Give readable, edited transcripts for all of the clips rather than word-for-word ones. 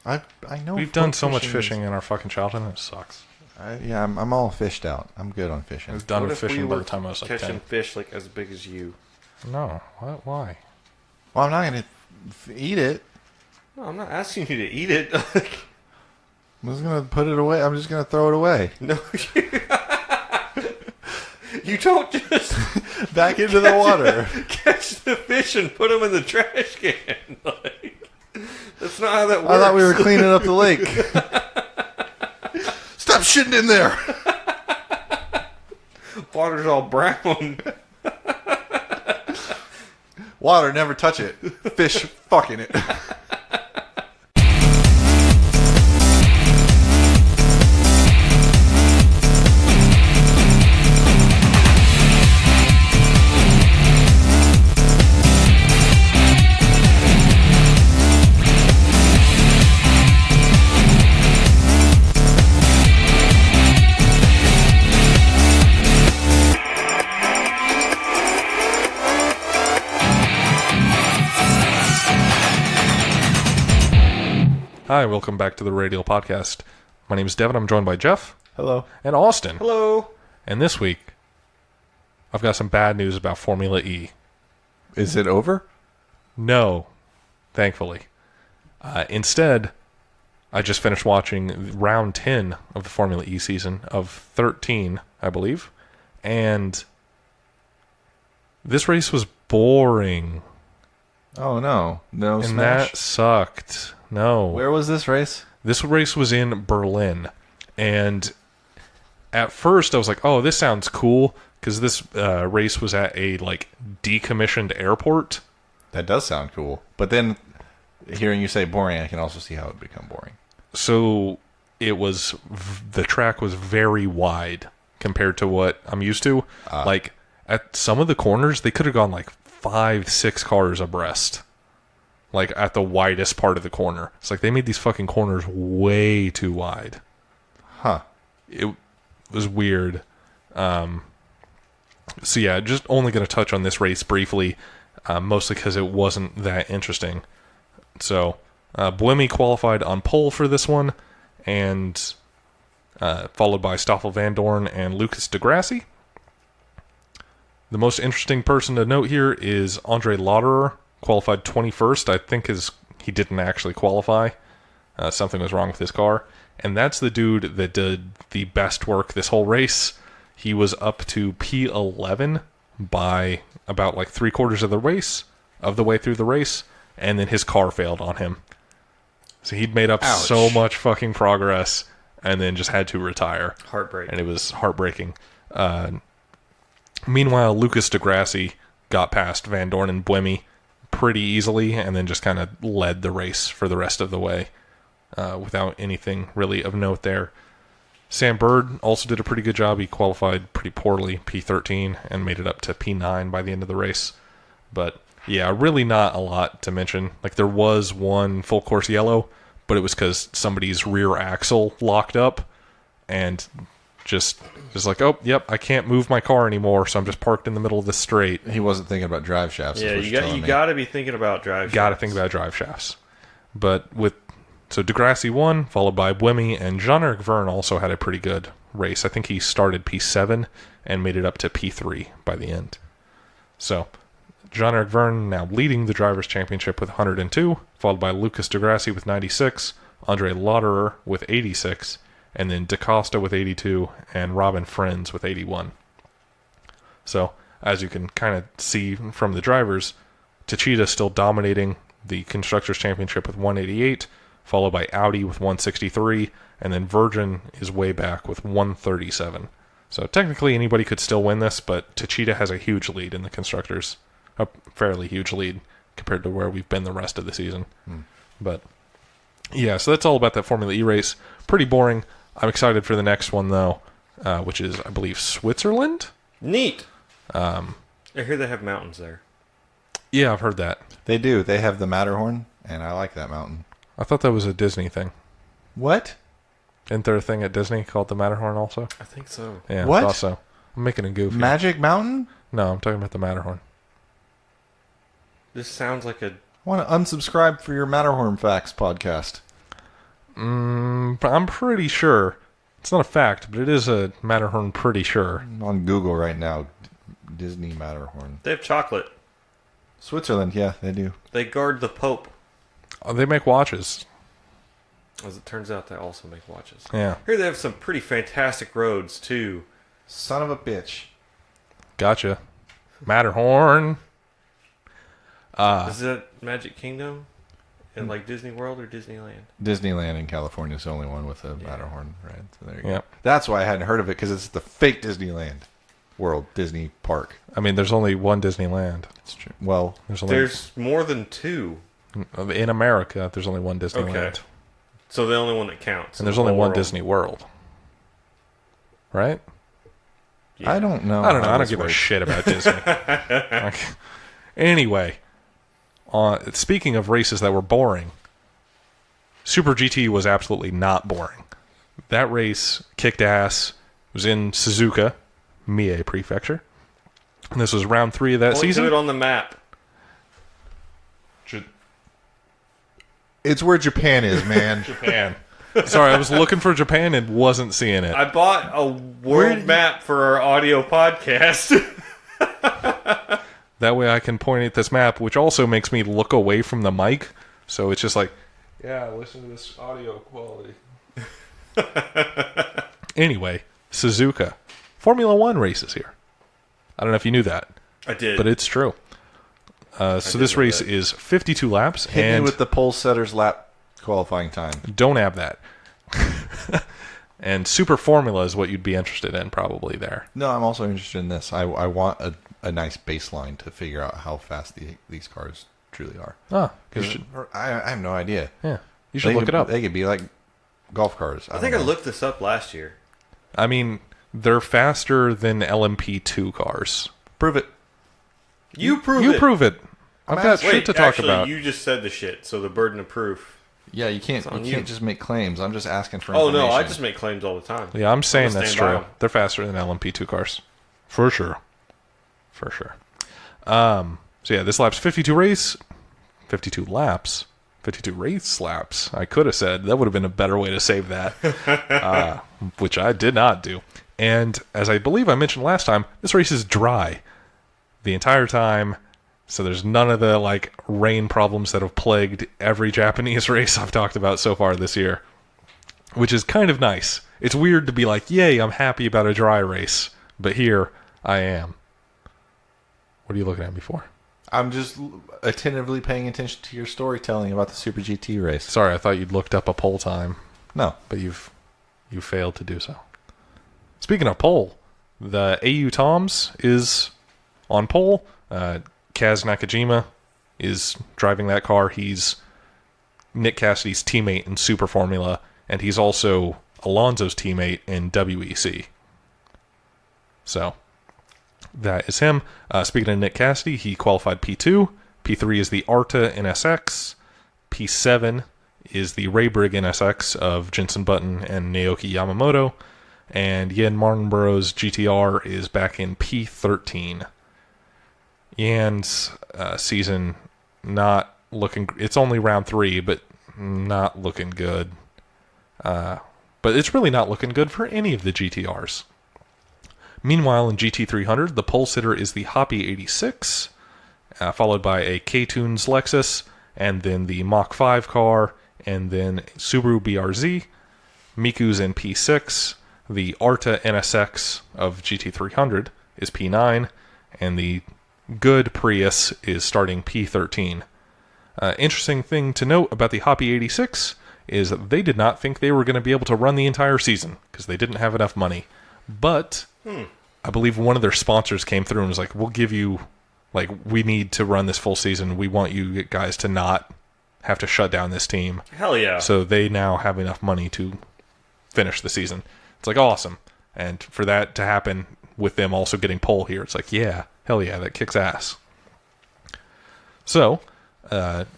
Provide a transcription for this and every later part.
I know. We've done so much fishing in our fucking childhood, and it sucks. I'm all fished out. I'm good on fishing. We've done fishing by the time I was like 10. Catching fish like as big as you. No. What? Why? Well, I'm not going to eat it. No, I'm not asking you to eat it. I'm just going to put it away. I'm just going to throw it away. No, you don't just back into the water. Catch the fish and put them in the trash can. That's not how that works. I thought we were cleaning up the lake. Stop shitting in there. Water's all brown. Water, never touch it. Fish fucking it. Hi, welcome back to the Radial Podcast. My name is Devin. I'm joined by Geoff. Hello. And Austin. Hello. And this week, I've got some bad news about Formula E. Is it over? No, thankfully. Instead, I just finished watching round 10 of the Formula E season of 13, I believe. And this race was boring. Oh, no. No and smash? That sucked. No. Where was this race? This race was in Berlin. And at first I was like, oh, this sounds cool. Because this race was at a decommissioned airport. That does sound cool. But then hearing you say boring, I can also see how it would become boring. So the track was very wide compared to what I'm used to. At some of the corners, they could have gone 5-6 cars abreast. At the widest part of the corner. It's they made these fucking corners way too wide. Huh. It was weird. So yeah, just only going to touch on this race briefly, mostly because it wasn't that interesting. So, Buemi qualified on pole for this one, and followed by Stoffel Vandoorne and Lucas de Grassi. The most interesting person to note here is Andre Lauderer, qualified 21st. I think he didn't actually qualify. Something was wrong with his car. And that's the dude that did the best work this whole race. He was up to P11 by about 3/4 of the way through the race, and then his car failed on him. So he'd made up so much fucking progress, and then just had to retire. Heartbreak. And it was heartbreaking. Meanwhile, Lucas de Grassi got past Vandoorne and Buemi pretty easily, and then just kind of led the race for the rest of the way without anything really of note there. Sam Bird also did a pretty good job. He qualified pretty poorly, P13, and made it up to P9 by the end of the race. But yeah, really not a lot to mention. There was one full course yellow, but it was because somebody's rear axle locked up, and just oh, yep, I can't move my car anymore, so I'm just parked in the middle of the straight. He wasn't thinking about drive shafts. Yeah, you got to be thinking about drive shafts. Got to think about drive shafts. So de Grassi won, followed by Buemi, and Jean-Eric Vergne also had a pretty good race. I think he started P7 and made it up to P3 by the end. So Jean-Eric Vergne now leading the Drivers' Championship with 102, followed by Lucas de Grassi with 96, Andre Lauderer with 86, and then DaCosta with 82, and Robin Frenz with 81. So, as you can kind of see from the drivers, Techeetah still dominating the Constructors' Championship with 188, followed by Audi with 163, and then Virgin is way back with 137. So technically anybody could still win this, but Techeetah has a huge lead in the Constructors. A fairly huge lead compared to where we've been the rest of the season. But yeah, so that's all about that Formula E race. Pretty boring. I'm excited for the next one, though, which is, I believe, Switzerland? Neat. I hear they have mountains there. Yeah, I've heard that. They do. They have the Matterhorn, and I like that mountain. I thought that was a Disney thing. What? Isn't there a thing at Disney called the Matterhorn also? I think so. Yeah, what? I thought so. I'm making a goof. Magic Mountain? No, I'm talking about the Matterhorn. This sounds like a... I want to unsubscribe for your Matterhorn Facts podcast. I'm pretty sure. It's not a fact, but it is a Matterhorn pretty sure. I'm on Google right now. Disney Matterhorn. They have chocolate. Switzerland, yeah, they do. They guard the Pope. Oh, they make watches. As it turns out, they also make watches. Yeah. Here they have some pretty fantastic roads, too. Son of a bitch. Gotcha. Matterhorn. Is that Magic Kingdom? In like Disney World or Disneyland? Disneyland in California is the only one with a Matterhorn, right? So there you go. Yep. That's why I hadn't heard of it, because it's the fake Disneyland World, Disney Park. I mean, there's only one Disneyland. It's true. Well, There's more than two. In America, there's only one Disneyland. Okay. So the only one that counts. And there's only one Disney World. Right? Yeah. I don't know. I don't know. how I don't this give a works. shit about Disney. Okay. Anyway, speaking of races that were boring, Super GT was absolutely not boring. That race kicked ass. It was in Suzuka, Mie Prefecture. And this was round 3 of that Point season. to it on the map. It's where Japan is, man. Japan. Sorry, I was looking for Japan and wasn't seeing it. I bought a world map for our audio podcast. That way I can point at this map, which also makes me look away from the mic. So it's just like, yeah, listen to this audio quality. Anyway, Suzuka. Formula One races here. I don't know if you knew that, I did. but it's true. So this know race that. is 52 laps, Hit and me with the pole setter's lap qualifying time. don't have that. And Super Formula is what you'd be interested in probably there. No, I'm also interested in this. I want a nice baseline to figure out how fast these cars truly are. Oh, you Because should, I have no idea. yeah, you should look it up. They could be like golf cars. I think I don't know. looked this up last year. I mean, they're faster than LMP2 cars. Prove it. You prove You it. prove it. I've got asking- shit to talk actually, about. you just said the shit, so the burden of proof. Yeah, you can't. on You you. can't just make claims. I'm just asking for. Oh, information. no, I just make claims all the time. Yeah, I'm saying gonna that's stand by true. them. They're faster than LMP2 cars. For sure. For sure. So yeah, this lap's 52 laps. 52 race laps. I could have said. That would have been a better way to save that. Which I did not do. And as I believe I mentioned last time, this race is dry the entire time. So there's none of the like rain problems that have plagued every Japanese race I've talked about so far this year, which is kind of nice. It's weird to be like, yay, I'm happy about a dry race, but here I am. What are you looking at me for? I'm just attentively paying attention to your storytelling about the Super GT race. Sorry, I thought you'd looked up a pole time, No, but you failed to do so. Speaking of pole, the AU Toms is on pole. Kaz Nakajima is driving that car. He's Nick Cassidy's teammate in Super Formula, and he's also Alonso's teammate in WEC. So, that is him. Speaking of Nick Cassidy, he qualified P2. P3 is the Arta NSX. P7 is the Raybrig NSX of Jenson Button and Naoki Yamamoto. And Yen Martinborough's GTR is back in P13. Yan's season not looking... It's only round 3, but not looking good. But it's really not looking good for any of the GTRs. Meanwhile, in GT300, the pole sitter is the Hoppy 86, followed by a K-Tunes Lexus, and then the Mach 5 car, and then Subaru BRZ. Miku's in P6. The Arta NSX of GT300 is P9, and the good Prius is starting P13. Interesting thing to note about the Hoppy 86 is that they did not think they were going to be able to run the entire season because they didn't have enough money. But I believe one of their sponsors came through and was like, we'll give you, like, we need to run this full season. We want you guys to not have to shut down this team. Hell yeah. So they now have enough money to finish the season. It's like, awesome. And for that to happen with them also getting pole here, it's like, yeah, hell yeah, that kicks ass. So,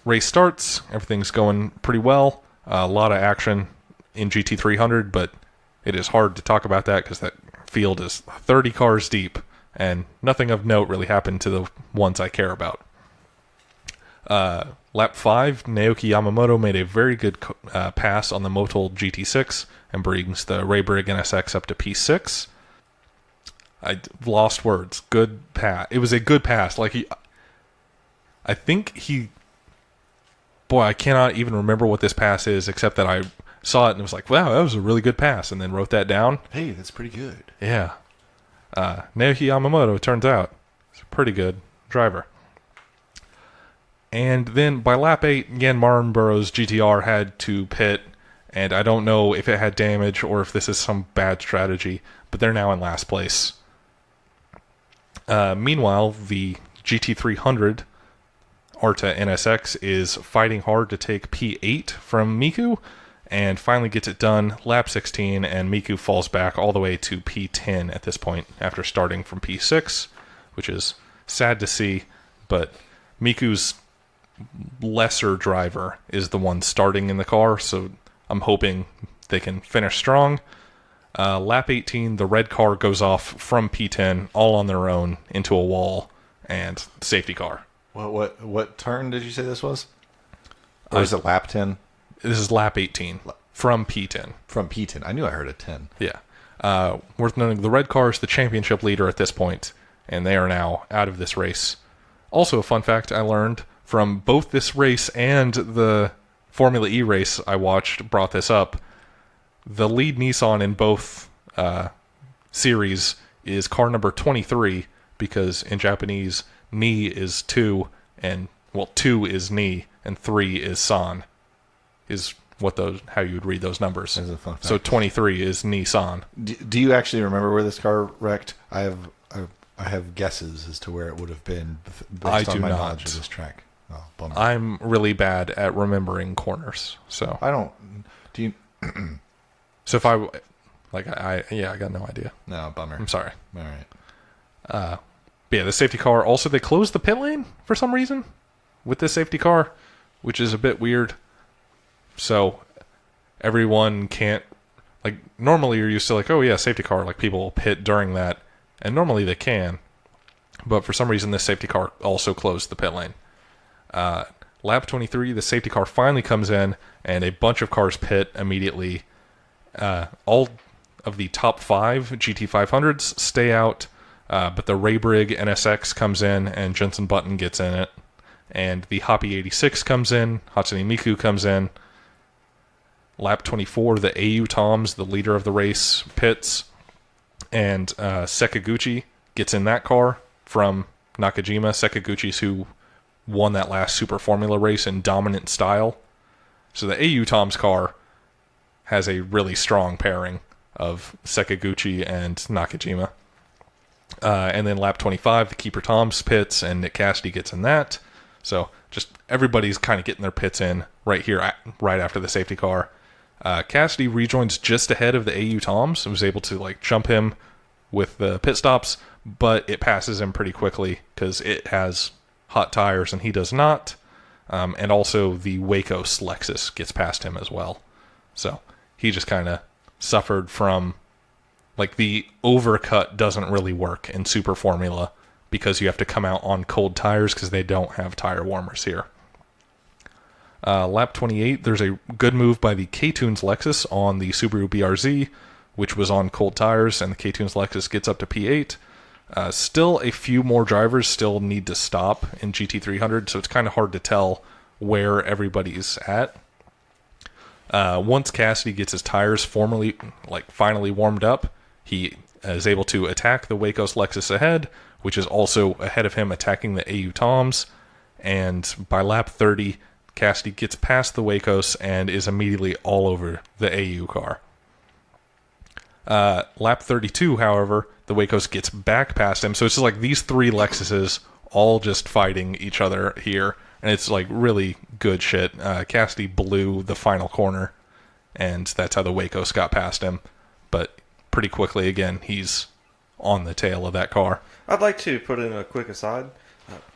race starts. Everything's going pretty well. A lot of action in GT300, but it is hard to talk about that because that field is 30 cars deep, and nothing of note really happened to the ones I care about. Lap 5, Naoki Yamamoto made a very good pass on the Motul GT6 and brings the Raybrig NSX up to P6. I lost words. Good pass. It was a good pass. I cannot even remember what this pass is, except that I saw it and was like, wow, that was a really good pass, and then wrote that down. Hey, that's pretty good. Yeah. Naoki Yamamoto, it turns out, is a pretty good driver. And then by lap 8, again, Martinborough's GTR had to pit, and I don't know if it had damage or if this is some bad strategy, but they're now in last place. Meanwhile, the GT300 Arta NSX is fighting hard to take P8 from Miku, and finally gets it done, lap 16, and Miku falls back all the way to P10 at this point, after starting from P6, which is sad to see, but Miku's lesser driver is the one starting in the car, so I'm hoping they can finish strong. Lap 18, the red car goes off from P10, all on their own, into a wall, and safety car. What turn did you say this was? Or is it lap 10? This is lap 18 from P10. From P10. I knew I heard a 10. Yeah. Worth noting, the red car is the championship leader at this point, and they are now out of this race. Also, a fun fact I learned from both this race and the Formula E race I watched brought this up. The lead Nissan in both series is car number 23, because in Japanese, Ni is 2, and, 2 is Ni, and 3 is San. Is how you would read those numbers. That's a fun fact. So 23 is Nissan. Do you actually remember where this car wrecked? I have guesses as to where it would have been based on my knowledge of this track. Oh, bummer. I'm really bad at remembering corners, so I don't. Do you? So if I got no idea. No, bummer. I'm sorry. All right. But yeah, the safety car. Also, they closed the pit lane for some reason with this safety car, which is a bit weird. So everyone can't, normally you're used to oh yeah, safety car, people will pit during that, and normally they can, but for some reason this safety car also closed the pit lane. Lap 23, the safety car finally comes in, and a bunch of cars pit immediately. All of the top 5 GT500s stay out, but the Raybrig NSX comes in, and Jenson Button gets in it, and the Hoppy 86 comes in, Hatsune Miku comes in. Lap 24, the AU Toms, the leader of the race, pits, and Sekiguchi gets in that car from Nakajima. Sekiguchi's who won that last Super Formula race in dominant style. So the AU Toms car has a really strong pairing of Sekiguchi and Nakajima. And then lap 25, the Keeper Toms pits, and Nick Cassidy gets in that. So just everybody's kind of getting their pits in right here, right after the safety car. Cassidy rejoins just ahead of the AU Toms and was able to jump him with the pit stops, but it passes him pretty quickly because it has hot tires and he does not. And also the Wacos Lexus gets past him as well. So he just kind of suffered from the overcut doesn't really work in Super Formula because you have to come out on cold tires because they don't have tire warmers here. Lap 28, there's a good move by the K-Tunes Lexus on the Subaru BRZ, which was on cold tires, and the K-Tunes Lexus gets up to P8. Still, a few more drivers still need to stop in GT300, so it's kind of hard to tell where everybody's at. Once Cassidy gets his tires finally warmed up, he is able to attack the Wacos Lexus ahead, which is also ahead of him attacking the AU Toms, and by lap 30, Cassidy gets past the Wacos and is immediately all over the AU car. Lap 32, however, the Wacos gets back past him, so it's just these 3 Lexuses all just fighting each other here, and it's really good shit. Cassidy blew the final corner, and that's how the Wacos got past him, but pretty quickly, again, he's on the tail of that car. I'd like to put in a quick aside.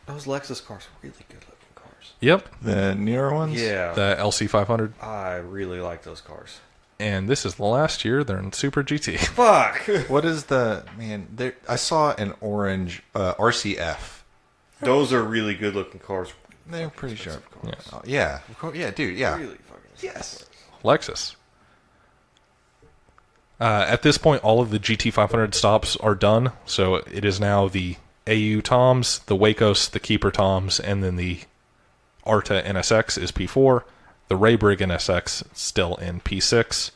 Those Lexus cars are really good looking cars. Yep. The newer ones? Yeah. The LC500. I really like those cars. And this is the last year they're in Super GT. Fuck! What is the... Man, I saw an orange RCF. Those are really good looking cars. They're pretty sharp cars. Yes. Yeah, of course. Yeah, dude. Yeah. Really fucking Yes. Lexus. At this point, all of the GT500 stops are done, so it is now the AU Toms, the Wacos, the Keeper Toms, and then the Arta NSX is P4. The Raybrig NSX still in P6.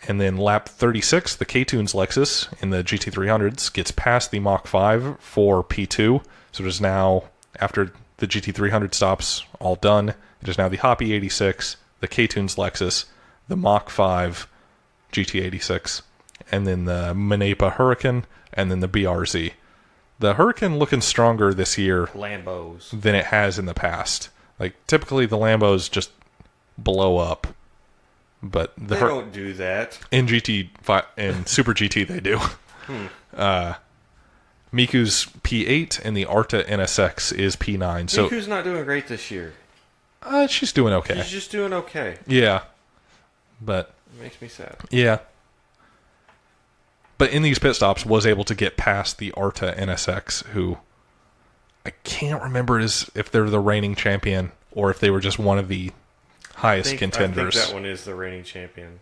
And then lap 36, the K-Tunes Lexus in the GT300s gets past the Mach 5 for P2. So it is now, after the GT300 stops all done, it is now the Hoppy 86, the K-Tunes Lexus, the Mach 5 GT86, and then the Manepa Hurricane, and then the BRZ. The Hurricane looking stronger this year Lambos than it has in the past. Like, typically the Lambos just blow up. But they don't do that. In GT5 and Super GT they do. Miku's P8 and the Arta NSX is P9. So Miku's not doing great this year. She's doing okay. She's just doing okay. Yeah. But it makes me sad. Yeah. But in these pit stops was able to get past the Arta NSX, who I can't remember if they're the reigning champion or if they were just one of the highest contenders. I think that one is the reigning champion.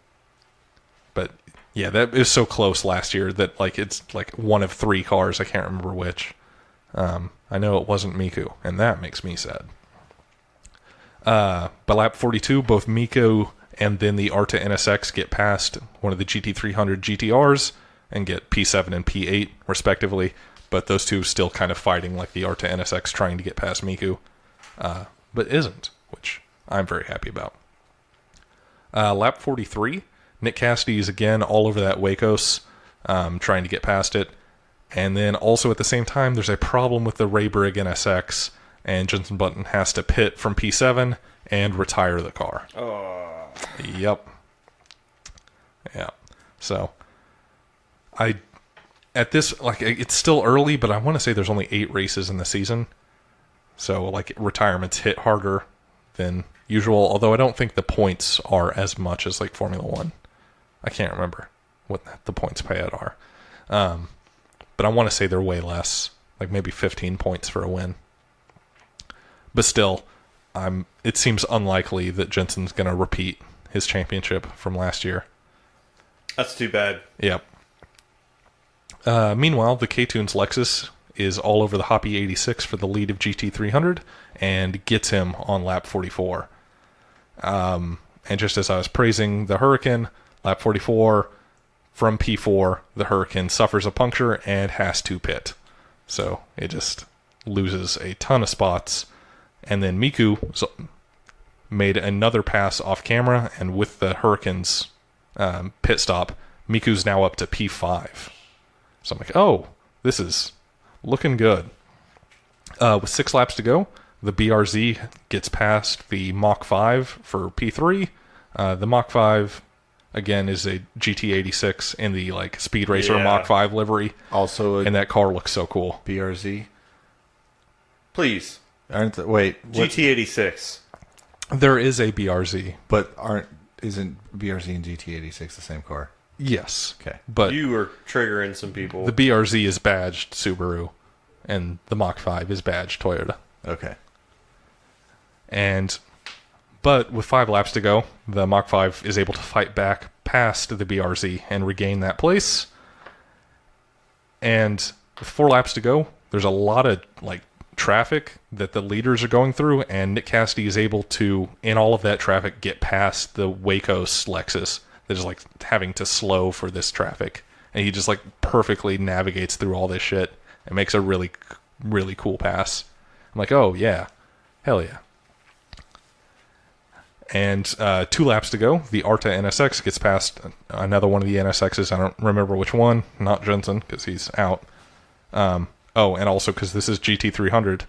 But yeah, that is so close last year that like it's like one of 3 cars. I can't remember which. I know it wasn't Miku, and that makes me sad. By lap 42, both Miku and then the Arta NSX get past one of the GT300 GTRs and get P7 and P8 respectively. But those two still kind of fighting like the Arta NSX trying to get past Miku, but isn't, which I'm very happy about. Lap 43, Nick Cassidy is again all over that Wacos, trying to get past it. And then also at the same time, there's a problem with the Raybrig NSX, and Jenson Button has to pit from P7 and retire the car. Oh. Yep. Yeah. So, at this, like, it's still early, but I want to say there's only 8 races in the season. So, like, retirements hit harder than usual, although I don't think the points are as much as, like, Formula 1. I can't remember what the points payout are. But I want to say they're way less, like maybe 15 points for a win. But still, it seems unlikely that Jensen's going to repeat his championship from last year. That's too bad. Yep. Meanwhile, the K-Tunes Lexus is all over the Hoppy 86 for the lead of GT300 and gets him on lap 44. And just as I was praising the Hurricane, lap 44, from P4, the Hurricane suffers a puncture and has to pit. So it just loses a ton of spots. And then Miku made another pass off camera, and with the Hurricane's pit stop, Miku's now up to P5. So I'm like, oh, this is looking good. With 6 laps to go, the BRZ gets past the Mach 5 for P3. The Mach 5, again, is a GT86 in the like Speed Racer Mach 5 livery. Also, and that car looks so cool. BRZ. Please. Wait. GT86. There is a BRZ. But isn't BRZ and GT86 the same car? Yes. Okay. But you were triggering some people. The BRZ is badged Subaru, and the Mach 5 is badged Toyota. Okay. But with 5 laps to go, the Mach 5 is able to fight back past the BRZ and regain that place. And with 4 laps to go, there's a lot of like traffic that the leaders are going through, and Nick Cassidy is able to, in all of that traffic, get past the Wacos Lexus that is like having to slow for this traffic. And he just like perfectly navigates through all this shit and makes a really, really cool pass. I'm like, oh yeah, hell yeah. And 2 laps to go, the Arta NSX gets past another one of the NSXs. I don't remember which one. Not Jensen, because he's out. And also because this is GT300.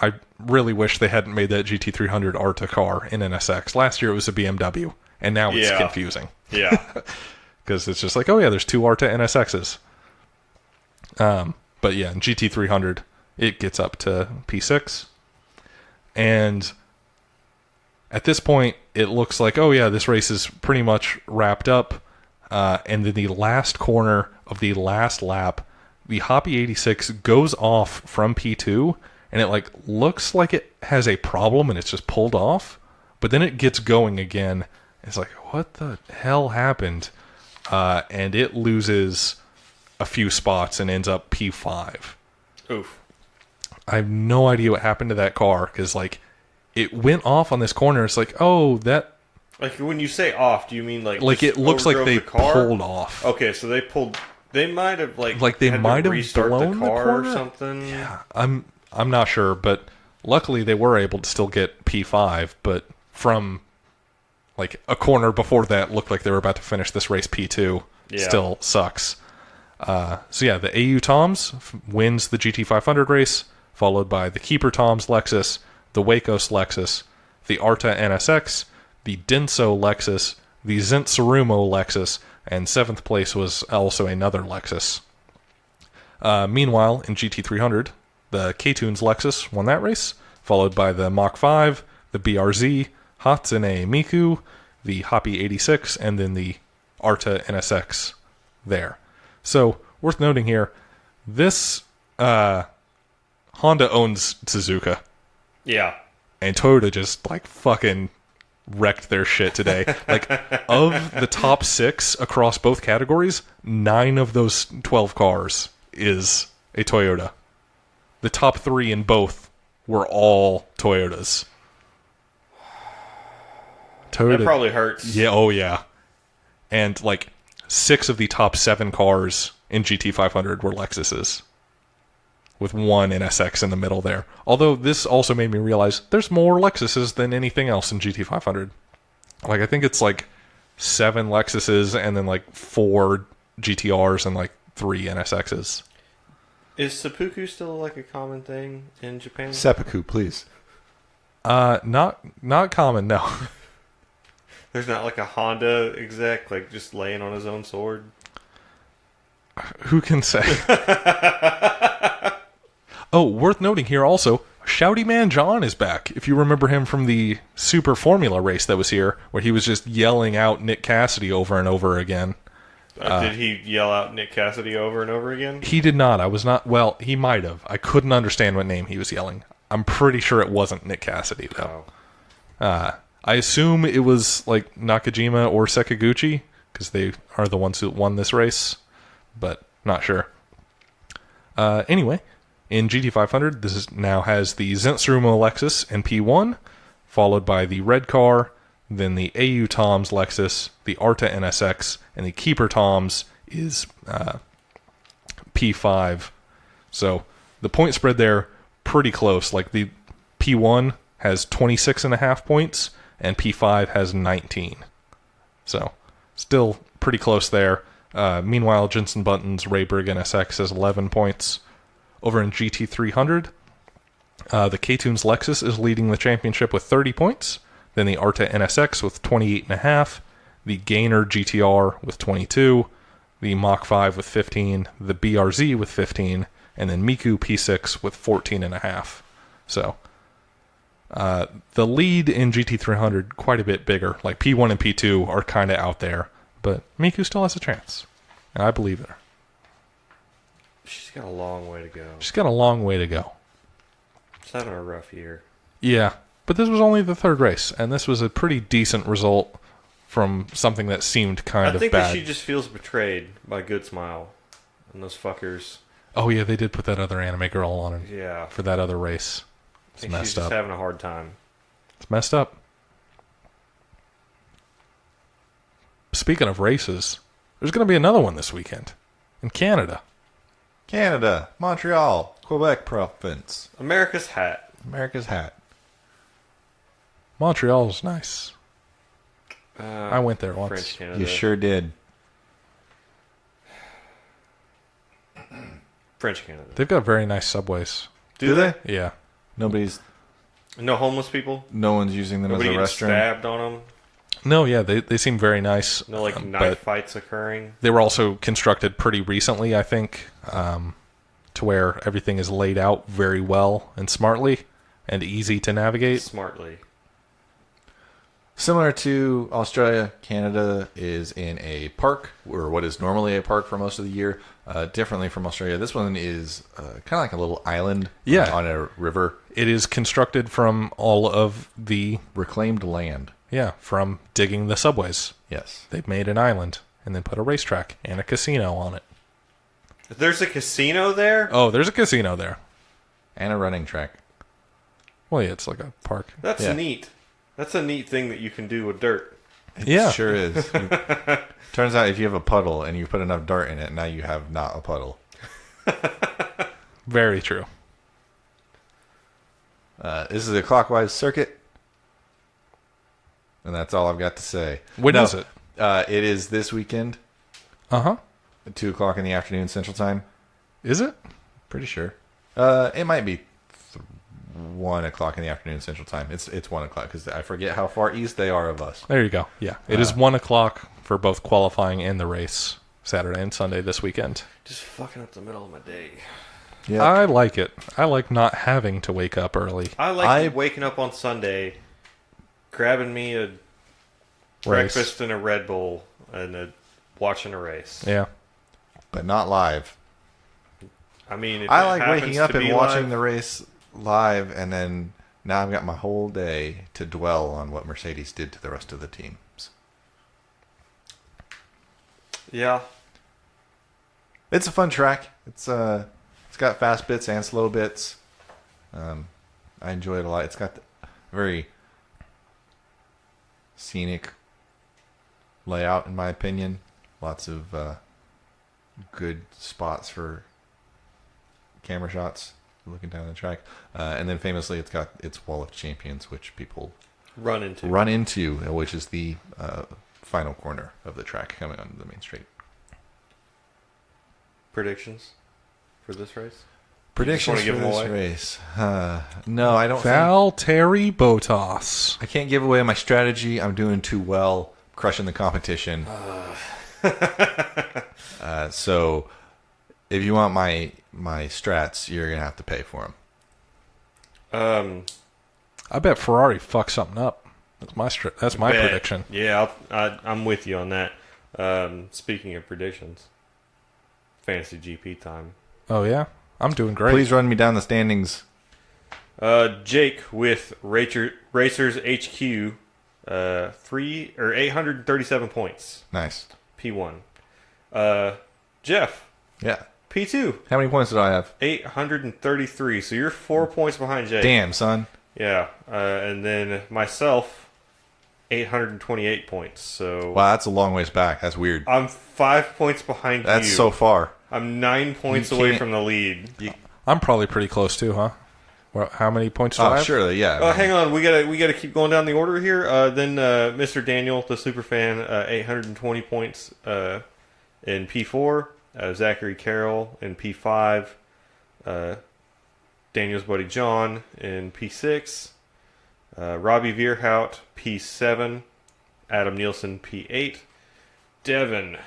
I really wish they hadn't made that GT300 Arta car in NSX. Last year it was a BMW, and now it's confusing. Yeah. Because it's just like, oh yeah, there's 2 Arta NSXs. But yeah, in GT300, it gets up to P6. And at this point, it looks like, oh yeah, this race is pretty much wrapped up. And then the last corner of the last lap, the Hoppy 86 goes off from P2 and it like looks like it has a problem and it's just pulled off, but then it gets going again. It's like, what the hell happened? And it loses a few spots and ends up P5. Oof. I have no idea what happened to that car, because like it went off on this corner. It's like, oh, that... Like, when you say off, do you mean like it looks like they pulled off. Okay, so they pulled... They might have they might have restart blown the car the corner or something. Yeah, I'm not sure, but luckily they were able to still get P5. But from like a corner before that, looked like they were about to finish this race P2. Yeah. Still sucks. So yeah, the AU Toms wins the GT500 race, followed by the Keeper Toms Lexus, the Wacos Lexus, the Arta NSX, the Denso Lexus, the Zentsarumo Lexus, and 7th place was also another Lexus. Meanwhile, in GT300, the K-Tunes Lexus won that race, followed by the Mach 5, the BRZ, Hatsune Miku, the Hoppy 86, and then the Arta NSX there. So, worth noting here, this Honda owns Suzuka. Yeah. And Toyota just, like, fucking wrecked their shit today. Like, of the top 6 across both categories, 9 of those 12 cars is a Toyota. The top 3 in both were all Toyotas. Toyota, that probably hurts. Yeah, oh yeah. And, like, 6 of the top 7 cars in GT500 were Lexuses, with one NSX in the middle there. Although this also made me realize there's more Lexuses than anything else in GT500. Like, I think it's like 7 Lexuses and then like 4 GTRs and like 3 NSXs. Is seppuku still like a common thing in Japan? Seppuku, please. Not common, no. There's not like a Honda exec like just laying on his own sword? Who can say? Oh, worth noting here also, Shouty Man John is back. If you remember him from the Super Formula race that was here, where he was just yelling out Nick Cassidy over and over again. Did he yell out Nick Cassidy over and over again? He did not. I was not... Well, he might have. I couldn't understand what name he was yelling. I'm pretty sure it wasn't Nick Cassidy, though. Oh. I assume it was like Nakajima or Sekiguchi, because they are the ones who won this race, but not sure. Anyway... In GT500, this now has the Zentsarumo Lexus in P1, followed by the Red Car, then the AU Toms Lexus, the Arta NSX, and the Keeper Toms is P5. So the point spread there, pretty close. Like the P1 has 26.5 points, and P5 has 19. So still pretty close there. Meanwhile, Jensen Button's Rayburg NSX has 11 points. Over in GT300, the K-Tunes Lexus is leading the championship with 30 points. Then the Arta NSX with 28.5. The Gainer GTR with 22. The Mach 5 with 15. The BRZ with 15. And then Miku P6 with 14.5. So, the lead in GT300 quite a bit bigger. Like P1 and P2 are kind of out there. But Miku still has a chance. And I believe her. She's got a long way to go. She's got a long way to go. She's having a rough year. Yeah, but this was only the 3rd race, and this was a pretty decent result from something that seemed kind of bad. I think that she just feels betrayed by Good Smile and those fuckers. Oh yeah, they did put that other anime girl on her. Yeah. For that other race. It's messed up. She's just having a hard time. It's messed up. Speaking of races, there's going to be another one this weekend in Canada. Canada, Montreal, Quebec province. America's hat. America's hat. Montreal's nice. I went there once. French Canada. You sure did. French Canada. They've got very nice subways. Do they? Yeah. Nobody's... No homeless people? No one's using them Nobody as a gets restroom? stabbed on them? No, yeah, they seem very nice. No, like, knife fights occurring? They were also constructed pretty recently, I think, to where everything is laid out very well and smartly and easy to navigate. Smartly. Similar to Australia, Canada is in a park, or what is normally a park for most of the year. Differently from Australia, this one is kind of like a little island on a river. It is constructed from all of the... reclaimed land. Yeah, from digging the subways. Yes. They've made an island and then put a racetrack and a casino on it. There's a casino there? Oh, there's a casino there. And a running track. Well, yeah, it's like a park. That's neat. That's a neat thing that you can do with dirt. It sure is. Turns out if you have a puddle and you put enough dirt in it, now you have not a puddle. Very true. This is a clockwise circuit. And that's all I've got to say. When is it? It is this weekend. Uh-huh. At 2 o'clock in the afternoon Central Time. Is it? Pretty sure. It might be 1 o'clock in the afternoon Central Time. It's 1 o'clock because I forget how far east they are of us. There you go. Yeah. It is 1 o'clock for both qualifying and the race, Saturday and Sunday this weekend. Just fucking up the middle of my day. Yep. I like it. I like not having to wake up early. I like waking up on Sunday, grabbing me a breakfast and a Red Bull, and watching a race. Yeah. But not live. I mean, I like waking up and watching the race live, and then now I've got my whole day to dwell on what Mercedes did to the rest of the teams. Yeah. It's a fun track. It's got fast bits and slow bits. I enjoy it a lot. It's got a very scenic layout, in my opinion. Lots of good spots for camera shots looking down the track. And then famously, it's got its Wall of Champions, which people run into, which is the final corner of the track coming onto the main straight. Predictions for this race? Predictions for this race? No, I don't. Valtteri Bottas. I can't give away my strategy. I'm doing too well, crushing the competition. So, if you want my strats, you're gonna have to pay for them. I bet Ferrari fucks something up. That's my prediction. Yeah, I'm with you on that. Speaking of predictions, Fantasy GP time. Oh yeah, I'm doing great. Please run me down the standings. Jake with Racers HQ, 837 points. Nice. P1. Geoff. Yeah. P2. How many points did I have? 833. So you're 4 points behind Jake. Damn, son. Yeah. And then myself, 828 points. So wow, that's a long ways back. That's weird. I'm 5 points behind you. That's so far. I'm 9 points away from the lead. I'm probably pretty close too, huh? Well, how many points do I have? Surely, yeah. Hang on, we gotta keep going down the order here. Then Mr. Daniel, the superfan, 820 points in P4. Zachary Carroll in P5. Daniel's buddy John in P6. Robbie Veerhout, P7. Adam Nielsen, P8. Devin.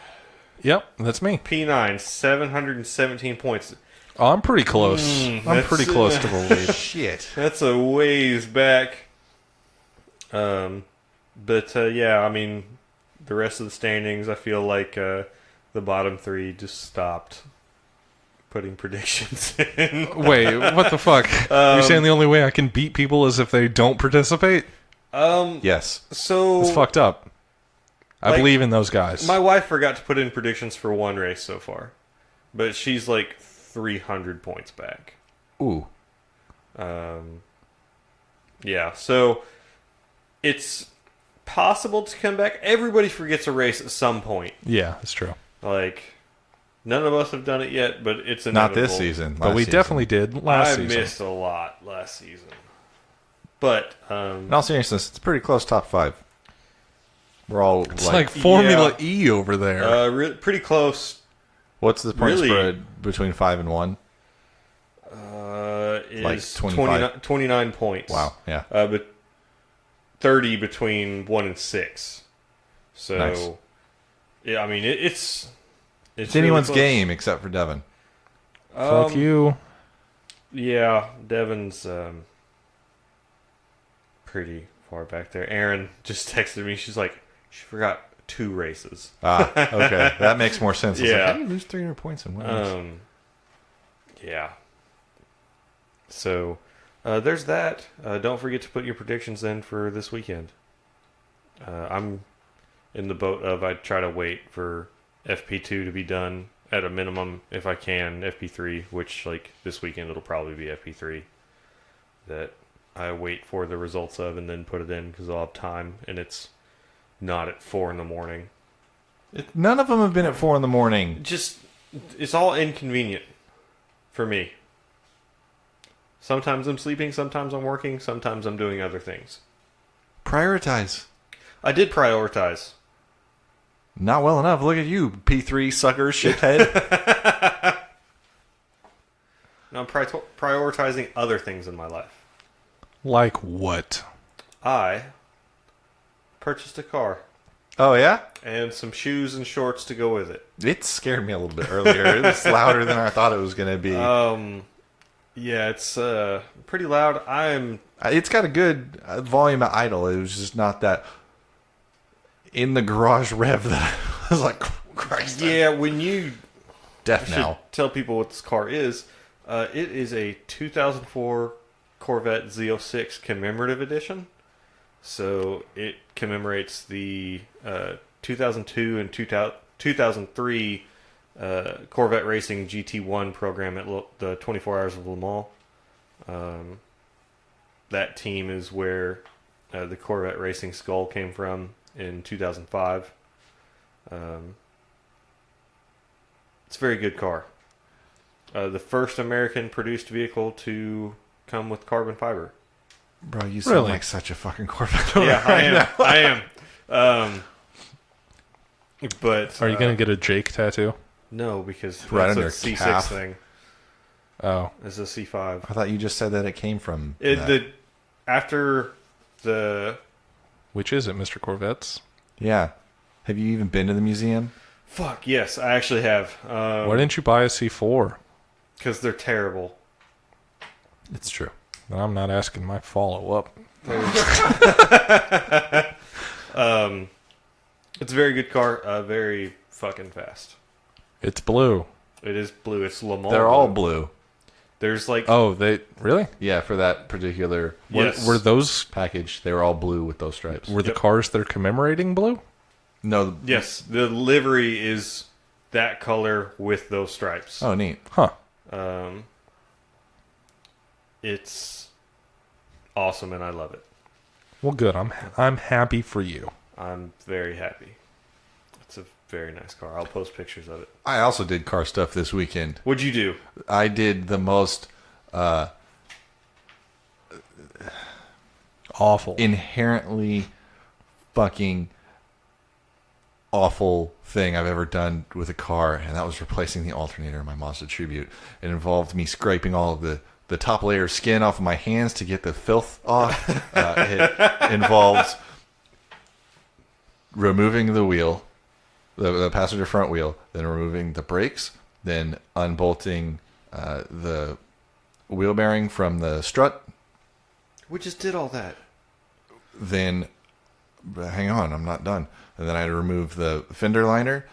Yep, that's me. P9, 717 points. Oh, I'm pretty close. I'm pretty close to the lead. Shit. That's a ways back. But yeah, I mean, the rest of the standings, I feel like the bottom three just stopped putting predictions in. Wait, what the fuck? You're saying the only way I can beat people is if they don't participate? Yes. So it's fucked up. I believe in those guys. My wife forgot to put in predictions for one race so far, but she's like 300 points back. Ooh. Yeah, so it's possible to come back. Everybody forgets a race at some point. Yeah, that's true. Like, none of us have done it yet, but it's inevitable. Not this season. But we definitely did last season. I missed a lot last season. But, in all seriousness, it's a pretty close top five. We're all it's like Formula E over there. Pretty close. What's the point spread between 5 and 1? Is 29 points. Wow, yeah. But 30 between 1 and 6. So, nice. Yeah, I mean, it's anyone's really game except for Devin. Fuck you. Yeah, Devin's pretty far back there. Aaron just texted me. She's like, she forgot 2 races. Okay. That makes more sense. I was Yeah. like, how do you lose 300 points in one race? Yeah. So, there's that. Don't forget to put your predictions in for this weekend. I'm in the boat of I'd try to wait for FP2 to be done at a minimum if I can. FP3, which like this weekend it'll probably be FP3 that I wait for the results of and then put it in because I'll have time and it's not at 4 in the morning. None of them have been at 4 in the morning. Just it's all inconvenient for me. Sometimes I'm sleeping, sometimes I'm working, sometimes I'm doing other things. Prioritize. I did prioritize. Not well enough. Look at you, P3 sucker, shithead. Now I'm prioritizing other things in my life. Like what? I purchased a car Oh, yeah? and some shoes and shorts to go with it. It scared me a little bit earlier. It was louder than I thought it was going to be. Yeah, it's pretty loud. It's got a good volume at idle. It was just not that in the garage rev that I was like, Christ. Yeah, when you Deaf should now. tell people what this car is. It is a 2004 Corvette Z06 commemorative edition. So it commemorates the 2002 and 2003 Corvette Racing GT1 program at the 24 Hours of Le Mans. That team is where the Corvette Racing Skull came from in 2005. It's a very good car. The first American produced vehicle to come with carbon fiber. Bro, you sound Really? like such a fucking Corvette owner Yeah, right now. I am. But Are you going to get a Jake tattoo? no, because Right that's on a your C6 calf. thing. Oh. It's a C5. I thought you just said that it came from that. After the Which is it, Mr. Corvettes? Yeah. Have you even been to the museum? fuck yes, I actually have. Why didn't you buy a C4? Because they're terrible. It's true. I'm not asking my follow-up. It's a very good car. Very fucking fast. It's blue. It is blue. It's Le Mans. They're all blue. There's like Oh, they... Really? Yeah, for that particular Yes. Were those... package, they were all blue with those stripes. Were the Yep. cars they're commemorating blue? No. yes, the livery is that color with those stripes. Oh, neat. Huh. It's awesome and I love it. Well, good. I'm happy for you. I'm very happy. It's a very nice car. I'll post pictures of it. I also did car stuff this weekend. What'd you do? I did the most Awful. inherently fucking awful thing I've ever done with a car, and that was replacing the alternator in my Mazda Tribute. It involved me scraping all of the top layer of skin off of my hands to get the filth off. It involves removing the wheel, the passenger front wheel, then removing the brakes, then unbolting the wheel bearing from the strut. We just did all that. Then, hang on, I'm not done. And then I had to remove the fender liner.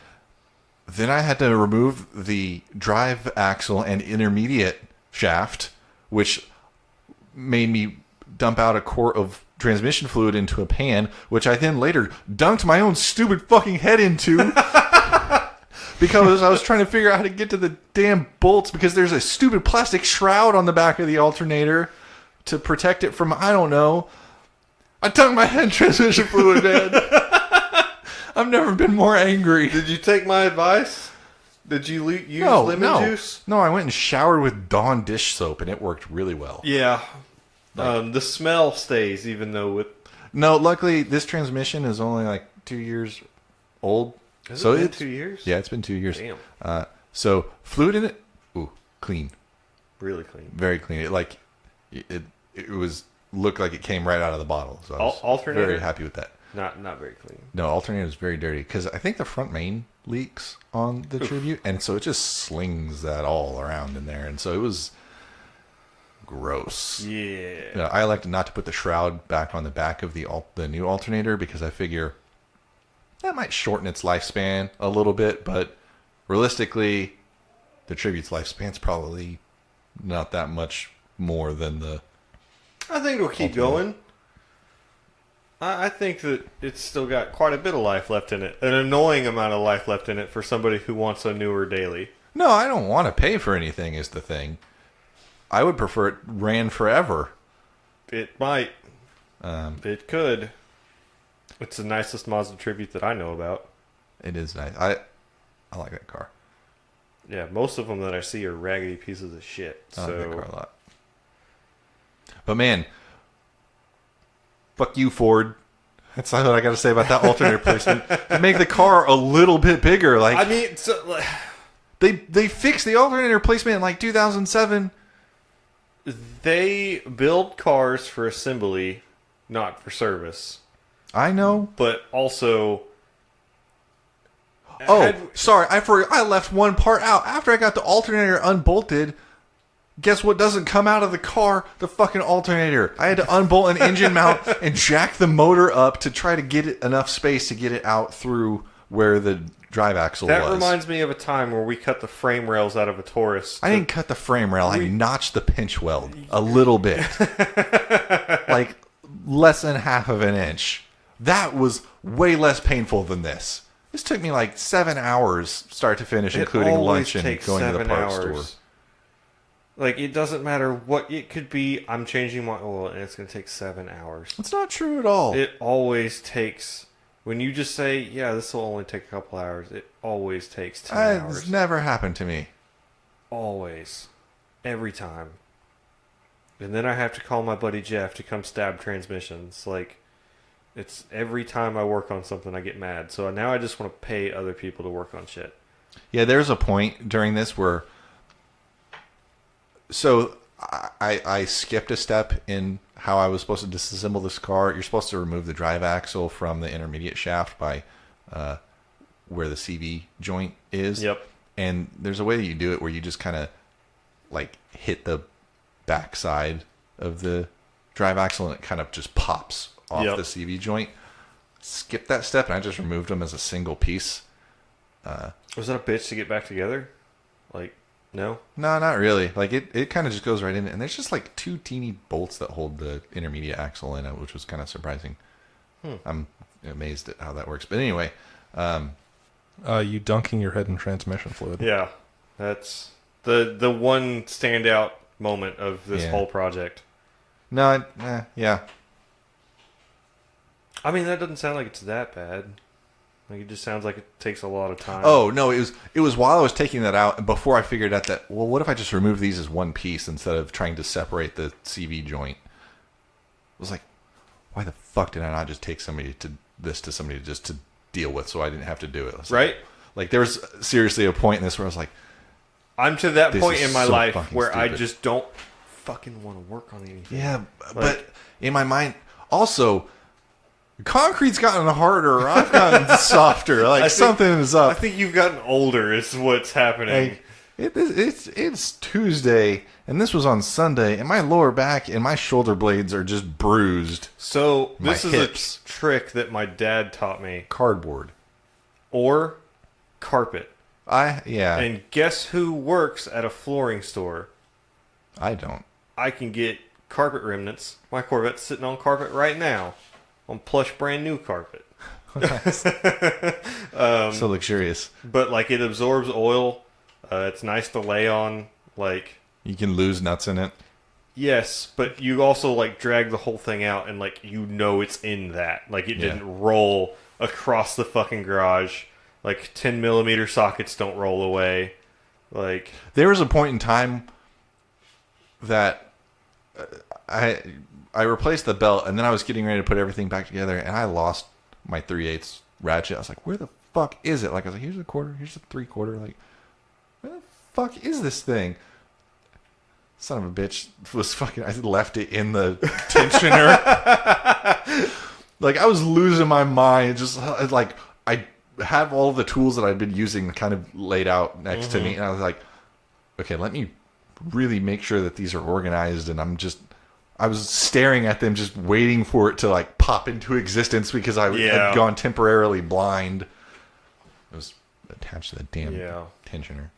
Then I had to remove the drive axle and intermediate shaft, which made me dump out a quart of transmission fluid into a pan, which I then later dunked my own stupid fucking head into because I was trying to figure out how to get to the damn bolts because there's a stupid plastic shroud on the back of the alternator to protect it from, I don't know. I dunked my head in transmission fluid, man. I've never been more angry. Did you take my advice? Did you use lemon juice? No, I went and showered with Dawn dish soap, and it worked really well. Yeah. The smell stays even though with... No, luckily, this transmission is only like 2 years old. Has So it been it's 2 years? Yeah, it's been 2 years. Damn. So fluid in it, ooh, clean, Really clean. very clean. It was looked like it came right out of the bottle. So I was Alternator? very happy with that. Not very clean. No, alternator is very dirty because I think the front main leaks on the Tribute, and so it just slings that all around in there, and so it was gross. Yeah. I elected not to put the shroud back on the back of the new alternator because I figure that might shorten its lifespan a little bit, but realistically, the Tribute's lifespan's probably not that much more than the... I think it'll keep going. I think that it's still got quite a bit of life left in it. An annoying amount of life left in it for somebody who wants a newer daily. No, I don't want to pay for anything is the thing. I would prefer it ran forever. It might. It could. It's the nicest Mazda Tribute that I know about. It is nice. I like that car. Yeah, most of them that I see are raggedy pieces of shit. I like that car a lot. But man, fuck you, Ford. That's not what I got to say about that alternator placement. To make the car a little bit bigger, like I mean, so, they fixed the alternator placement in like 2007. they build cars for assembly, not for service. I know. But also... Oh, sorry, I left one part out. After I got the alternator unbolted, guess what doesn't come out of the car? The fucking alternator. I had to unbolt an engine mount and jack the motor up to try to get it enough space to get it out through where the drive axle was. That reminds me of a time where we cut the frame rails out of a Taurus. I didn't cut the frame rail. I notched the pinch weld a little bit. Like less than half of an inch. That was way less painful than this. This took me like 7 hours, start to finish, including lunch and going to the parts store. Like, it doesn't matter what it could be. I'm changing my oil, and it's going to take 7 hours. That's not true at all. It always takes... When you just say, yeah, this will only take a couple hours, it always takes 10 hours. It's never happened to me. Always. Every time. And then I have to call my buddy Geoff to come stab transmissions. Like... It's every time I work on something, I get mad. So now I just want to pay other people to work on shit. Yeah, there's a point during this where... So I skipped a step in how I was supposed to disassemble this car. You're supposed to remove the drive axle from the intermediate shaft by where the CV joint is. Yep. And there's a way that you do it where you just kind of like hit the backside of the drive axle and it kind of just pops off the CV joint. Skip that step, and I just removed them as a single piece. Was that a bitch to get back together? Like, no? No, not really. Like, it kind of just goes right in, and there's just like two teeny bolts that hold the intermediate axle in it, which was kind of surprising. I'm amazed at how that works. But anyway. You dunking your head in transmission fluid. Yeah. That's the one standout moment of this whole project. No, yeah. I mean, that doesn't sound like it's that bad. Like, it just sounds like it takes a lot of time. Oh, no, it was while I was taking that out, and before I figured out that, well, what if I just remove these as one piece instead of trying to separate the CV joint? I was like, why the fuck did I not just take somebody just to deal with so I didn't have to do it? Right? Like, there was seriously a point in this where I was like, I'm to that this point is in my so life fucking where I stupid. just don't fucking want to work on anything. yeah, but in my mind, also... Concrete's gotten harder. I've gotten softer. Like something is up. I think you've gotten older. Is what's happening. Like, it's Tuesday, and this was on Sunday, and my lower back and my shoulder blades are just bruised. So this is hips. a trick that my dad taught me. Cardboard Or carpet. Yeah. And guess who works at a flooring store? I don't. I can get carpet remnants. My Corvette's sitting on carpet right now. On plush brand new carpet. So luxurious. But like it absorbs oil. It's nice to lay on. Like You can lose nuts in it. yes, but you also like drag the whole thing out and like you know it's in that. Like it didn't roll across the fucking garage. Like 10mm sockets don't roll away. Like There was a point in time that I replaced the belt, and then I was getting ready to put everything back together, and I lost my 3/8 ratchet. I was like, where the fuck is it? Like, I was like, here's a quarter, here's a 3/4. Like, where the fuck is this thing? Son of a bitch was fucking... I left it in the tensioner. Like, I was losing my mind. Just, like, I have all the tools that I'd been using kind of laid out next to me, and I was like, okay, let me really make sure that these are organized, and I was staring at them, just waiting for it to like pop into existence because I had gone temporarily blind. It was attached to the damn tensioner.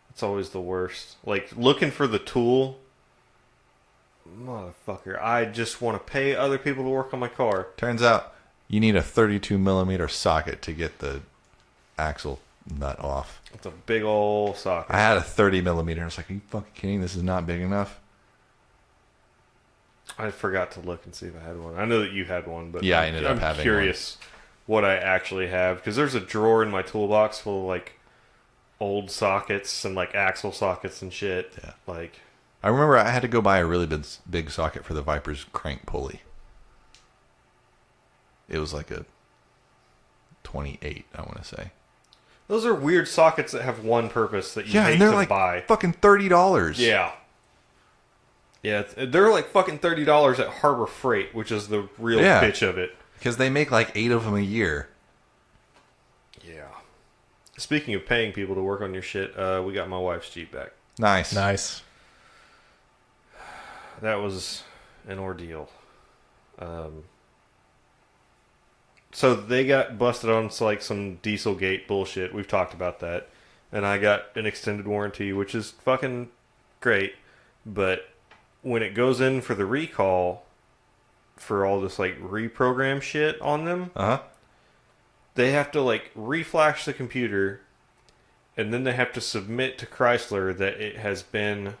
It's always the worst. Like, looking for the tool. Motherfucker, I just want to pay other people to work on my car. Turns out you need a 32 millimeter socket to get the axle nut off. It's a big old socket. I had a 30 millimeter. I was like, are you fucking kidding? This is not big enough. I forgot to look and see if I had one. I know that you had one, but yeah, I ended up having I'm curious what I actually have. Because there's a drawer in my toolbox full of, like, old sockets and, like, axle sockets and shit. Yeah. Like, I remember I had to go buy a really big socket for the Viper's crank pulley. It was like a 28, I want to say. those are weird sockets that have one purpose that you hate and they're to like buy. Fucking $30. Yeah. Yeah, they're like fucking $30 at Harbor Freight, which is the real bitch of it. Because they make like 8 of them a year. Yeah. Speaking of paying people to work on your shit, we got my wife's Jeep back. Nice. That was an ordeal. So they got busted on like some Dieselgate bullshit. We've talked about that. And I got an extended warranty, which is fucking great. But when it goes in for the recall for all this like reprogram shit on them, they have to like reflash the computer, and then they have to submit to Chrysler that it has been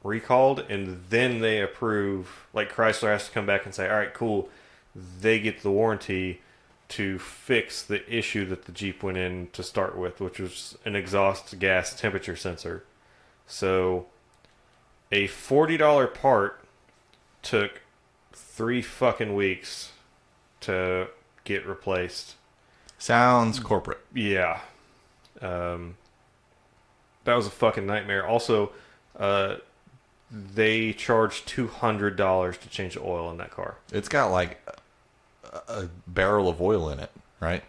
recalled, and then they approve. Like, Chrysler has to come back and say, all right, cool. They get the warranty to fix the issue that the Jeep went in to start with, which was an exhaust gas temperature sensor. So a $40 part took 3 fucking weeks to get replaced. Sounds corporate. Yeah. That was a fucking nightmare. Also, they charged $200 to change the oil in that car. It's got like a barrel of oil in it, right?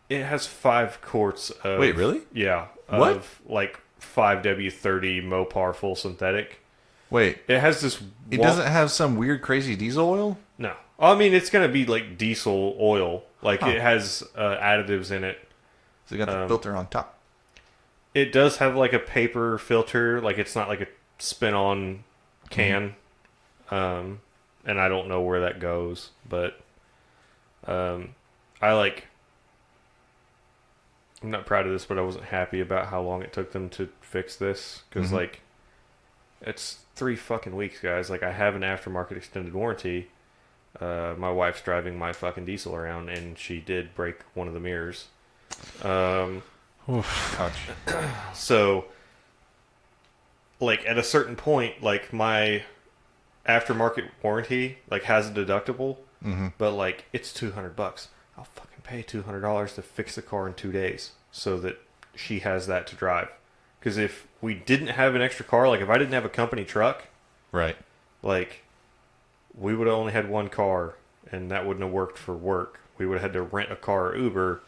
It has 5 quarts of... Wait, really? Yeah. What? Of like 5W30 Mopar full synthetic. Wait. It has this... It doesn't have some weird crazy diesel oil? No. I mean, it's going to be like diesel oil. Like, it has additives in it. So it got the filter on top. It does have like a paper filter. Like, it's not like a spin-on can. And I don't know where that goes. But I'm not proud of this, but I wasn't happy about how long it took them to fix this. Because, like, it's 3 fucking weeks, guys. Like, I have an aftermarket extended warranty. My wife's driving my fucking diesel around, and she did break one of the mirrors. Ouch. So, like, at a certain point, like, my aftermarket warranty, like, has a deductible, but, like, it's $200. I'll fucking pay $200 to fix the car in 2 days so that she has that to drive. Because if we didn't have an extra car, like, if I didn't have a company truck, Right. like, we would have only had one car, and that wouldn't have worked for work. We would have had to rent a car or Uber.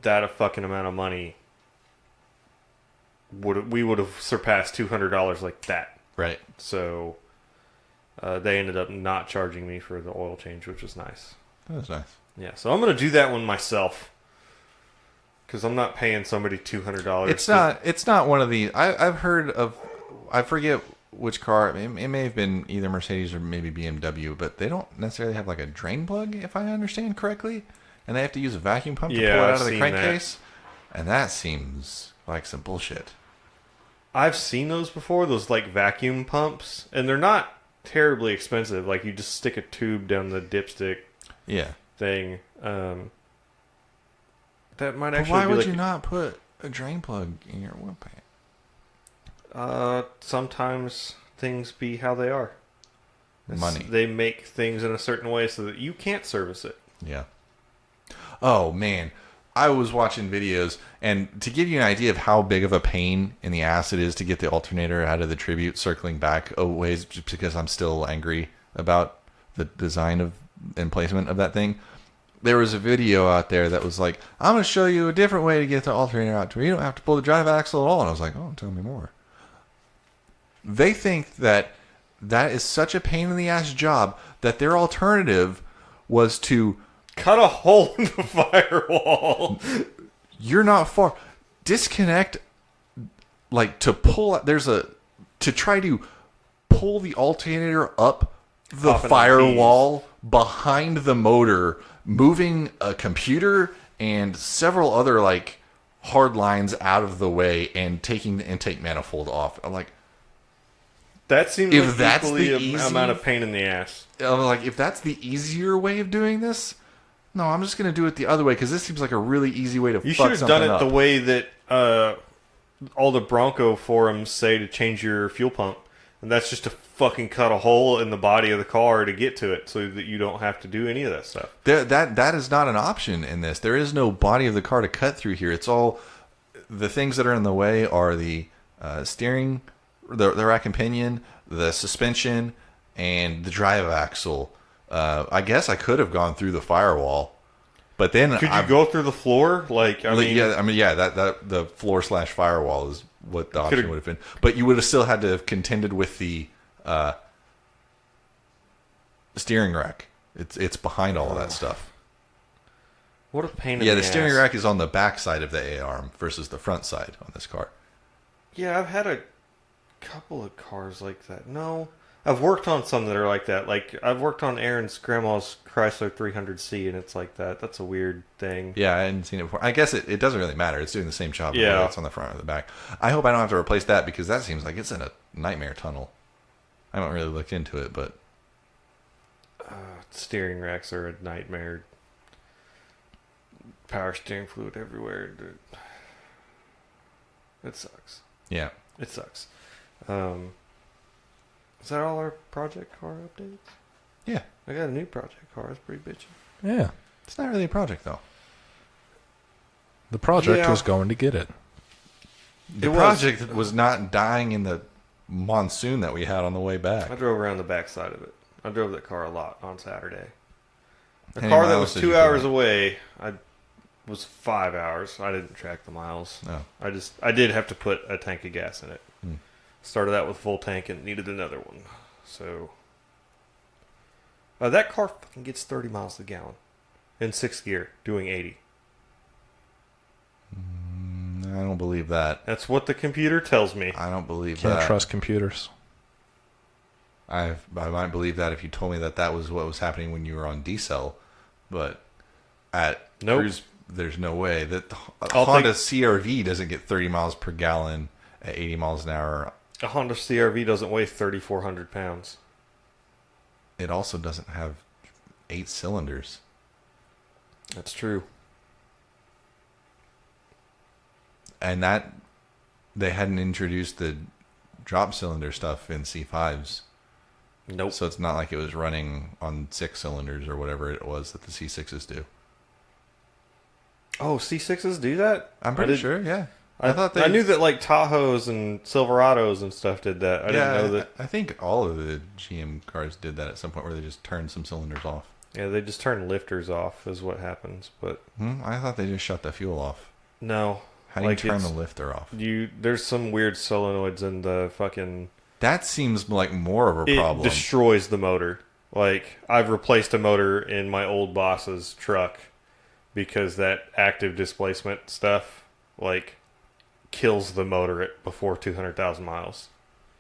That a fucking amount of money we would have surpassed $200 like that. Right. So they ended up not charging me for the oil change, which was nice. That was nice. Yeah, so I'm going to do that one myself because I'm not paying somebody $200. It's not one of the... I've heard of... I forget which car. It may have been either Mercedes or maybe BMW, but they don't necessarily have like a drain plug, if I understand correctly. And they have to use a vacuum pump to pull it out of the crankcase. And that seems like some bullshit. I've seen those before, those like vacuum pumps, and they're not terribly expensive. Like, you just stick a tube down the dipstick thing. That might actually why be would like, you not put a drain plug in your oil pan? Sometimes things be how they are. Money. They make things in a certain way so that you can't service it. Yeah. Oh, man. I was watching videos, and to give you an idea of how big of a pain in the ass it is to get the alternator out of the Tribute circling back ways, just because I'm still angry about the design of and placement of that thing, there was a video out there that was like, I'm going to show you a different way to get the alternator out to where you don't have to pull the drive axle at all. And I was like, oh, tell me more. They think that is such a pain in the ass job that their alternative was to cut a hole in the firewall. You're not far. Disconnect, like to pull. To try to pull the alternator up the Popping firewall behind the motor, moving a computer and several other like hard lines out of the way, and taking the intake manifold off. I'm like, that seems if like that's equally the easy amount of pain in the ass. I'm like, if that's the easier way of doing this, no, I'm just going to do it the other way because this seems like a really easy way to You fuck should have something done it up. the way that all the Bronco forums say to change your fuel pump. And that's just to fucking cut a hole in the body of the car to get to it so that you don't have to do any of that stuff. That is not an option in this. There is no body of the car to cut through here. It's all... The things that are in the way are the steering, the rack and pinion, the suspension, and the drive axle. I guess I could have gone through the firewall, but then Could you go through the floor? That the floor / firewall is what the option would have been. But you would have still had to have contended with the steering rack. It's behind all of that stuff. What a pain in the Yeah, ass. the steering rack is on the back side of the A-arm versus the front side on this car. Yeah, I've had a couple of cars like that. No, I've worked on some that are like that. Like, I've worked on Aaron's grandma's Chrysler 300C, and it's like that. That's a weird thing. Yeah, I hadn't seen it before. I guess it doesn't really matter. It's doing the same job. Yeah. Whether it's on the front or the back. I hope I don't have to replace that because that seems like it's in a nightmare tunnel. I haven't really looked into it, but... Steering racks are a nightmare. Power steering fluid everywhere. Dude. It sucks. Yeah. It sucks. Is that all our project car updates? Yeah. I got a new project car. It's pretty bitchy. Yeah. It's not really a project, though. The project Yeah. was going to get it. The project was not dying in the monsoon that we had on the way back. I drove around the backside of it. I drove that car a lot on Saturday. The How car many that miles was did you 2 put hours on? away, I was 5 hours. I didn't track the miles. No. I did have to put a tank of gas in it. Hmm. Started out with full tank and needed another one. So that car fucking gets 30 miles to the gallon in 6th gear, doing 80. I don't believe that. That's what the computer tells me. I don't believe Can't that. trust computers. I might believe that if you told me that was what was happening when you were on diesel, but at Nope. cruise, there's no way that the I'll Honda CRV doesn't get 30 miles per gallon at 80 miles an hour. A Honda CRV doesn't weigh 3,400 pounds. It also doesn't have 8 cylinders. That's true. And that they hadn't introduced the drop cylinder stuff in C5s. Nope. So it's not like it was running on 6 cylinders or whatever it was that the C6s do. Oh, C6s do that? I'm pretty sure, yeah. I knew that like Tahoes and Silverados and stuff did that. I didn't know that. I think all of the GM cars did that at some point where they just turned some cylinders off. Yeah, they just turn lifters off is what happens. But I thought they just shut the fuel off. no. How do you turn the lifter off? There's some weird solenoids in the fucking... That seems like more of a It problem. destroys the motor. Like, I've replaced a motor in my old boss's truck because that active displacement stuff, like, kills the motor at before 200,000 miles.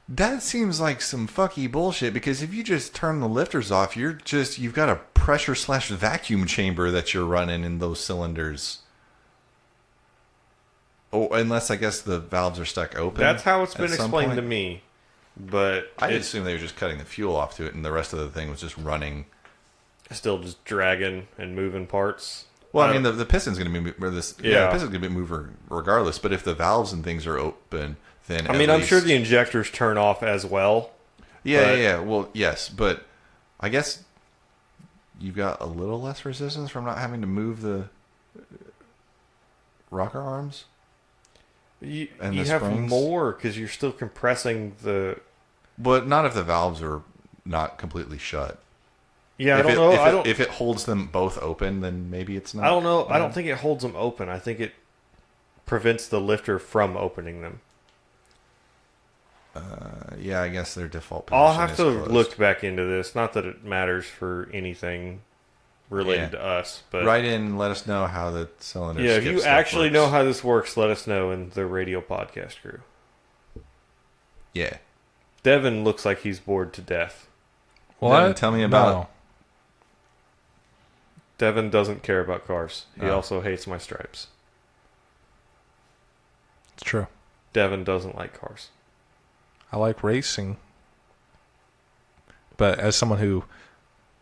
That seems like some fucky bullshit because if you just turn the lifters off, you've got a pressure / vacuum chamber that you're running in those cylinders. Oh, unless I guess the valves are stuck open. That's how it's been at some explained point. to me. But I it's assume they were just cutting the fuel off to it, and the rest of the thing was just running. still just dragging and moving parts. Well, I mean, the piston's going to be the piston's going to be moving regardless. But if the valves and things are open, then I'm sure the injectors turn off as well. Yeah. Well, yes, but I guess you've got a little less resistance from not having to move the rocker arms. You And the have springs? more because you're still compressing the. But not if the valves are not completely shut. Yeah, If I don't know. If it holds them both open, then maybe it's not. I don't know. I don't think it holds them open. I think it prevents the lifter from opening them. Yeah, I guess their default position I'll have is to closed. look back into this. Not that it matters for anything related to us, but Write in, let us know how the cylinder. yeah, if skip you stuff actually works. know how this works, let us know in the radio podcast crew. Yeah. Devin looks like he's bored to death. What? Devin, tell me about. No. Devin doesn't care about cars. He Oh. also hates my stripes. It's true. Devin doesn't like cars. I like racing. But as someone who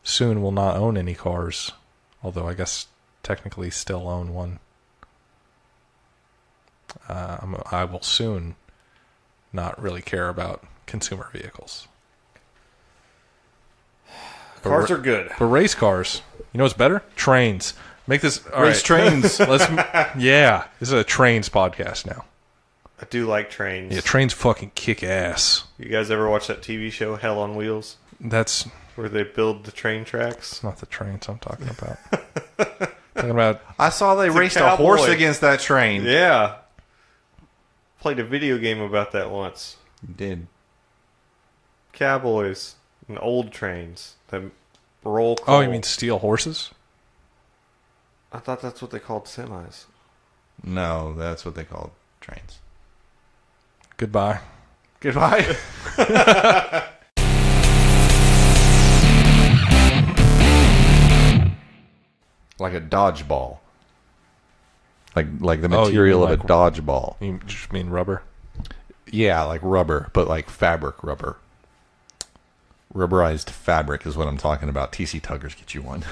soon will not own any cars, although I guess technically still own one, I will soon not really care about consumer vehicles. Cars are good. But race cars, you know what's better? Trains. Make this all Race right. trains. Let's. Yeah, this is a trains podcast now. I do like trains. Yeah, trains fucking kick ass. You guys ever watch that TV show Hell on Wheels, That's where they build the train tracks? not the trains I'm talking about. Talking about I saw they a raced a cowboy. horse against that train. Yeah. Played a video game about that once. You did. Cowboys and old trains that roll coal. oh, you mean steel horses? I thought that's what they called semis. No, that's what they called trains. Goodbye. Goodbye. Like a dodgeball. Like the Oh, you material mean of like- a dodgeball. You just mean rubber? Yeah, like rubber, but like fabric rubber. Rubberized fabric is what I'm talking about. TC Tuggers get you one.